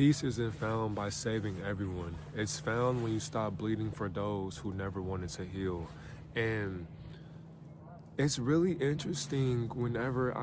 Peace isn't found by saving everyone. It's found when you stop bleeding for those who never wanted to heal. And it's really interesting whenever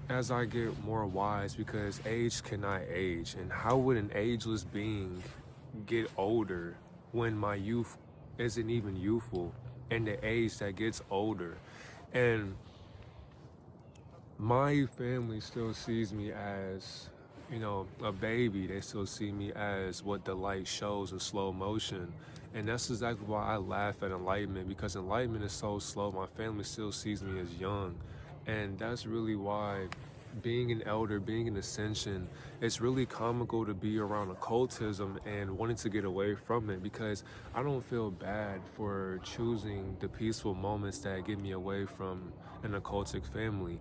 as I get more wise, because age cannot age. And how would an ageless being get older when my youth isn't even youthful and the age that gets older? And my family still sees me as, a baby. They still see me as what the light shows in slow motion. And that's exactly why I laugh at enlightenment, because enlightenment is so slow. My family still sees me as young. And that's really why being an elder, being an ascension, it's really comical to be around occultism and wanting to get away from it, because I don't feel bad for choosing the peaceful moments that get me away from an occultic family.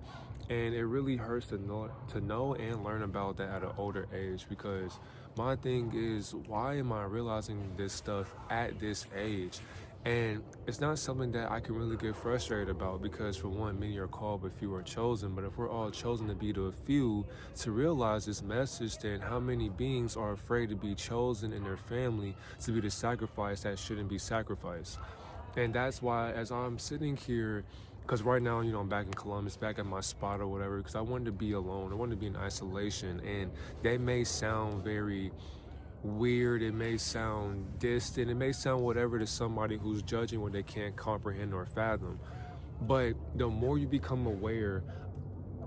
And it really hurts to know and learn about that at an older age, because my thing is, why am I realizing this stuff at this age? And it's not something that I can really get frustrated about, because for one, many are called but few are chosen. But if we're all chosen to be the few to realize this message, then how many beings are afraid to be chosen in their family to be the sacrifice that shouldn't be sacrificed? And that's why, as I'm sitting here, because right now, I'm back in Columbus, back at my spot or whatever, because I wanted to be alone. I wanted to be in isolation. And that may sound very weird, it may sound distant, it may sound whatever to somebody who's judging what they can't comprehend or fathom. But the more you become aware,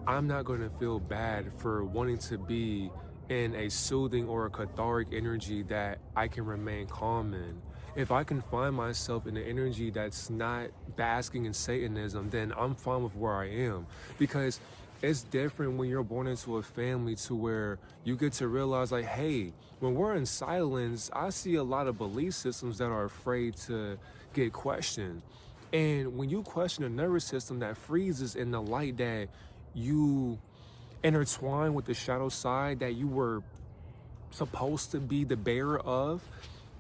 I'm not going to feel bad for wanting to be in a soothing or a cathartic energy that I can remain calm in. If I can find myself in an energy that's not basking in Satanism, then I'm fine with where I am. Because it's different when you're born into a family to where you get to realize, like, hey, when we're in silence, I see a lot of belief systems that are afraid to get questioned. And when you question a nervous system that freezes in the light that you intertwine with the shadow side that you were supposed to be the bearer of,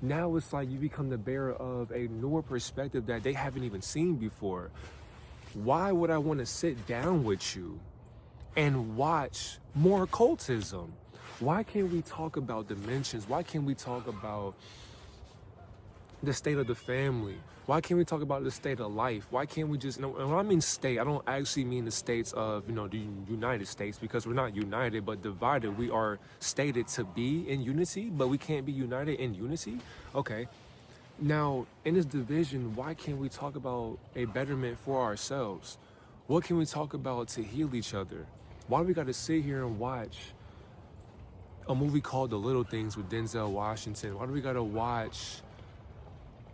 now it's like you become the bearer of a newer perspective that they haven't even seen before. Why would I want to sit down with you and watch more occultism? Why can't we talk about dimensions? Why can't we talk about the state of the family? Why can't we talk about the state of life? Why can't we just, and when I mean state, I don't actually mean the states of, the United States, because we're not united but divided. We are stated to be in unity, but we can't be united in unity. Okay. Now, in this division, why can't we talk about a betterment for ourselves? What can we talk about to heal each other? Why do we got to sit here and watch a movie called The Little Things with Denzel Washington? Why do we got to watch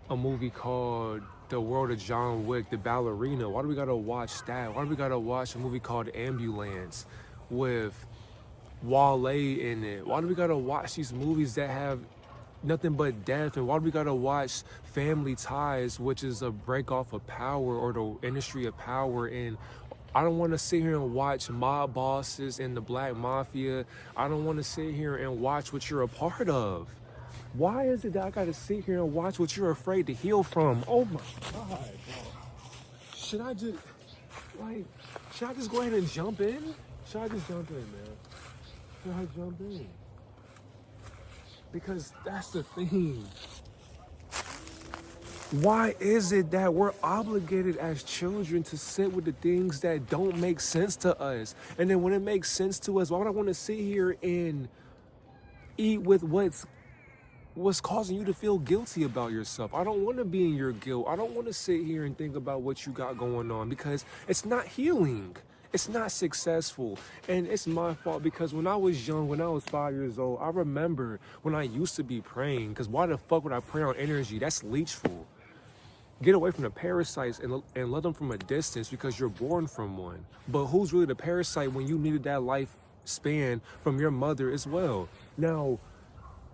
a movie called The World of John Wick, The Ballerina? Why do we gotta watch that? Why do we gotta watch a movie called Ambulance with Wale in it? Why do we gotta watch these movies that have nothing but death? And why do we gotta watch Family Ties, which is a break off of power, or the industry of power? And I don't want to sit here and watch mob bosses and the black mafia. I don't want to sit here and watch what you're a part of. Why is it that I gotta sit here and watch what you're afraid to heal from? Oh my God. Should I just go ahead and jump in? Should I just jump in, man? Should I jump in? Because that's the thing. Why is it that we're obligated as children to sit with the things that don't make sense to us? And then when it makes sense to us, why would I want to sit here and eat with what's causing you to feel guilty about yourself? I don't want to be in your guilt. I don't want to sit here and think about what you got going on, because it's not healing. It's not successful. And it's my fault, because when I was young, when I was 5 years old, I remember when I used to be praying, because why the fuck would I pray on energy? That's leechful. Get away from the parasites and let them from a distance, because you're born from one. But who's really the parasite when you needed that life span from your mother as well? Now,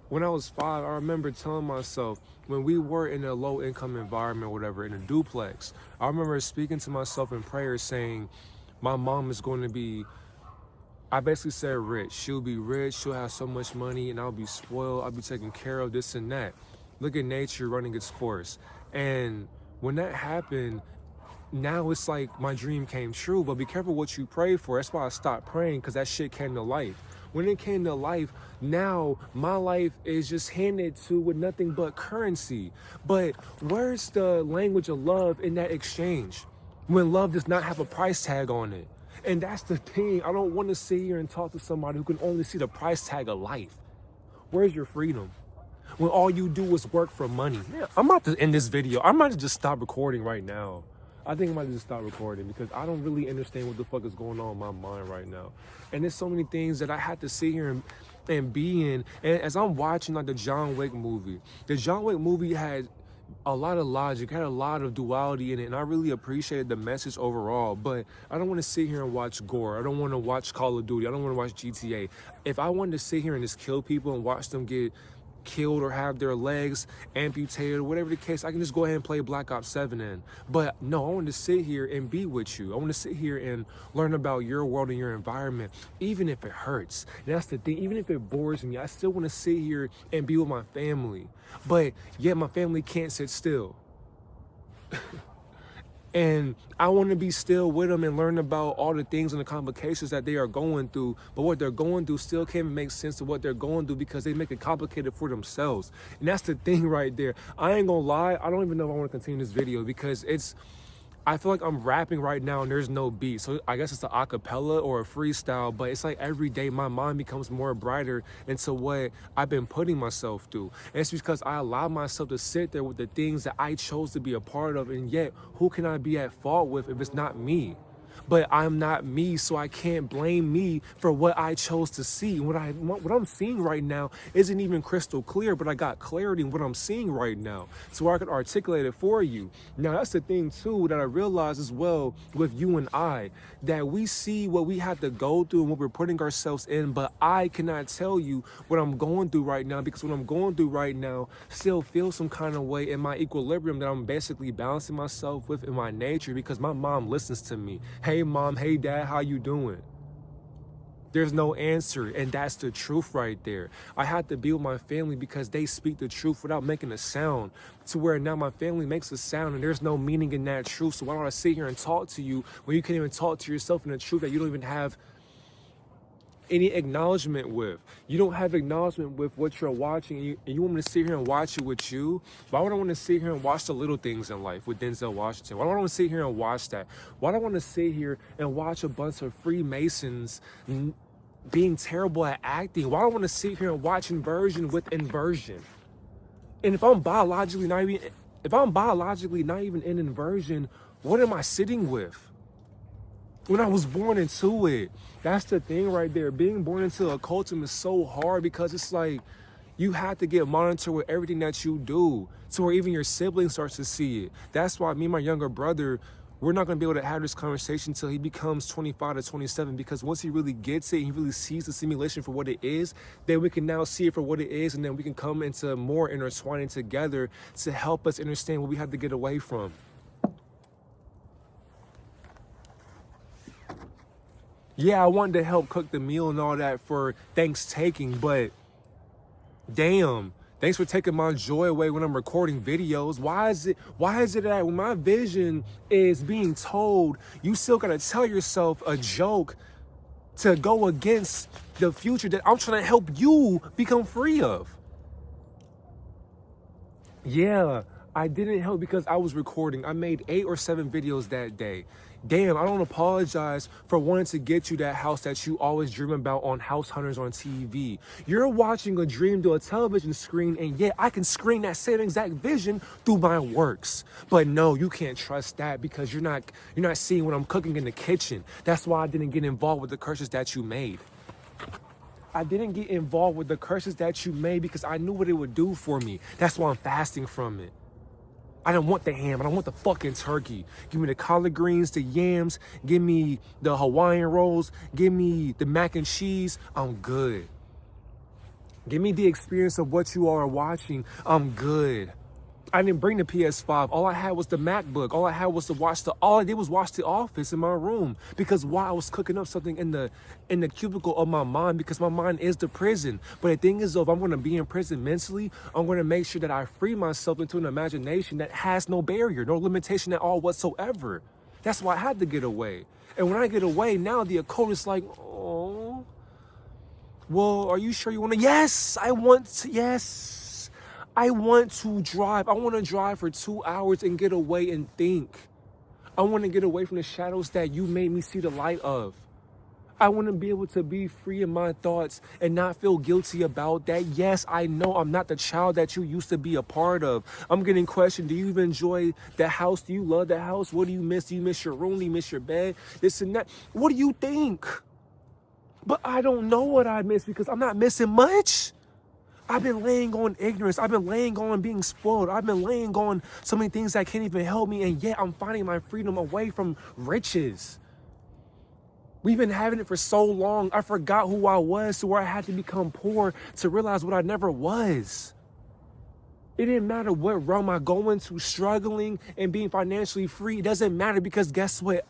when I was 5, I remember telling myself, when we were in a low-income environment or whatever, in a duplex, I remember speaking to myself in prayer saying, my mom is going to be, I basically said rich. She'll be rich, she'll have so much money, and I'll be spoiled, I'll be taken care of, this and that. Look at nature running its course. And when that happened, now it's like my dream came true. But be careful what you pray for. That's why I stopped praying, because that shit came to life. When it came to life, now my life is just handed to with nothing but currency. But where's the language of love in that exchange when love does not have a price tag on it? And that's the thing. I don't want to sit here and talk to somebody who can only see the price tag of life. Where's your freedom? When all you do is work for money. Yeah, I'm about to end this video. I might just stop recording right now. I think I might just stop recording because I don't really understand what the fuck is going on in my mind right now. And there's so many things that I had to sit here and be in. And as I'm watching like the John Wick movie had a lot of logic, had a lot of duality in it, and I really appreciated the message overall. But I don't want to sit here and watch gore. I don't want to watch Call of Duty. I don't want to watch GTA. If I wanted to sit here and just kill people and watch them get killed or have their legs amputated or whatever the case, I can just go ahead and play Black Ops 7 in. But no, I want to sit here and be with you. I want to sit here and learn about your world and your environment, even if it hurts. And that's the thing. Even if it bores me, I still want to sit here and be with my family. But yet my family can't sit still. And I want to be still with them and learn about all the things and the complications that they are going through. But what they're going through still can't even make sense of what they're going through because they make it complicated for themselves. And that's the thing right there. I ain't gonna lie. I don't even know if I want to continue this video because I feel like I'm rapping right now and there's no beat. So I guess it's an acapella or a freestyle, but it's like every day my mind becomes more brighter into what I've been putting myself through. And it's because I allow myself to sit there with the things that I chose to be a part of, and yet who can I be at fault with if it's not me? But I'm not me, so I can't blame me for what I chose to see. What I'm seeing right now isn't even crystal clear, but I got clarity in what I'm seeing right now, so I can articulate it for you. Now, that's the thing, too, that I realize as well with you and I, that we see what we have to go through and what we're putting ourselves in, but I cannot tell you what I'm going through right now because what I'm going through right now still feels some kind of way in my equilibrium that I'm basically balancing myself with in my nature because my mom listens to me. Hey mom, hey dad, how you doing? There's no answer, and that's the truth right there. I have to be with my family because they speak the truth without making a sound, to where now my family makes a sound and there's no meaning in that truth. So why don't I sit here and talk to you when you can't even talk to yourself in the truth that you don't even have any acknowledgement with? You don't have acknowledgement with what you're watching, and you want me to sit here and watch it with you? Why would I want to sit here and watch The Little Things in Life with Denzel Washington? Why do I want to sit here and watch that? Why do I want to sit here and watch a bunch of Freemasons being terrible at acting? Why do I want to sit here and watch inversion with inversion? And if I'm biologically not even in inversion, what am I sitting with? When I was born into it. That's the thing right there. Being born into occultism is so hard because it's like you have to get monitored with everything that you do, to where even your siblings starts to see it. That's why me and my younger brother, we're not going to be able to have this conversation until he becomes 25 to 27, because once he really gets it, he really sees the simulation for what it is, then we can now see it for what it is, and then we can come into more intertwining together to help us understand what we have to get away from. Yeah, I wanted to help cook the meal and all that for Thanksgiving, but damn, thanks for taking my joy away when I'm recording videos. Why is it that when my vision is being told, you still gotta tell yourself a joke to go against the future that I'm trying to help you become free of? Yeah, I didn't help because I was recording. I made 8 or 7 videos that day. Damn, I don't apologize for wanting to get you that house that you always dream about on House Hunters on TV. You're watching a dream through a television screen, and yet I can screen that same exact vision through my works. But no, you can't trust that because you're not seeing what I'm cooking in the kitchen. That's why I didn't get involved with the curses that you made. I didn't get involved with the curses that you made because I knew what it would do for me. That's why I'm fasting from it. I don't want the ham. I don't want the fucking turkey. Give me the collard greens, the yams. Give me the Hawaiian rolls. Give me the mac and cheese. I'm good. Give me the experience of what you are watching. I'm good. I didn't bring the PS5. All I had was the MacBook. All I had was to all I did was watch The Office in my room. Because why? I was cooking up something in the cubicle of my mind, because my mind is the prison. But the thing is, though, if I'm going to be in prison mentally, I'm going to make sure that I free myself into an imagination that has no barrier, no limitation at all whatsoever. That's why I had to get away. And when I get away, now the occult is like, oh. Well, are you sure you want to? Yes, I want to. Yes, I want to drive. I want to drive for 2 hours and get away and think. I want to get away from the shadows that you made me see the light of. I want to be able to be free in my thoughts and not feel guilty about that. Yes, I know I'm not the child that you used to be a part of. I'm getting questioned. Do you even enjoy that house? Do you love that house? What do you miss? Do you miss your room? Do you miss your bed? This and that. What do you think? But I don't know what I miss because I'm not missing much. I've been laying on ignorance. I've been laying on being spoiled. I've been laying on so many things that can't even help me. And yet I'm finding my freedom away from riches. We've been having it for so long. I forgot who I was to where I had to become poor to realize what I never was. It didn't matter what realm I go into, struggling and being financially free. It doesn't matter because guess what?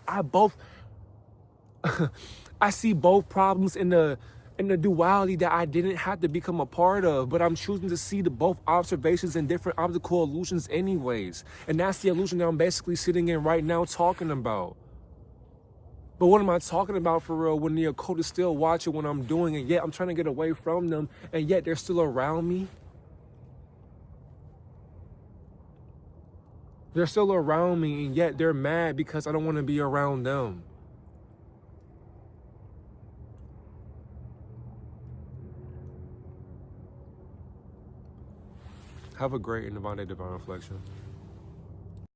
I see both problems in the duality that I didn't have to become a part of, but I'm choosing to see the both observations and different optical illusions anyways. And that's the illusion that I'm basically sitting in right now talking about. But what am I talking about for real when the occult is still watching what I'm doing and yet I'm trying to get away from them and yet they're still around me? They're still around me and yet they're mad because I don't want to be around them. Have a great and divine day, divine reflection.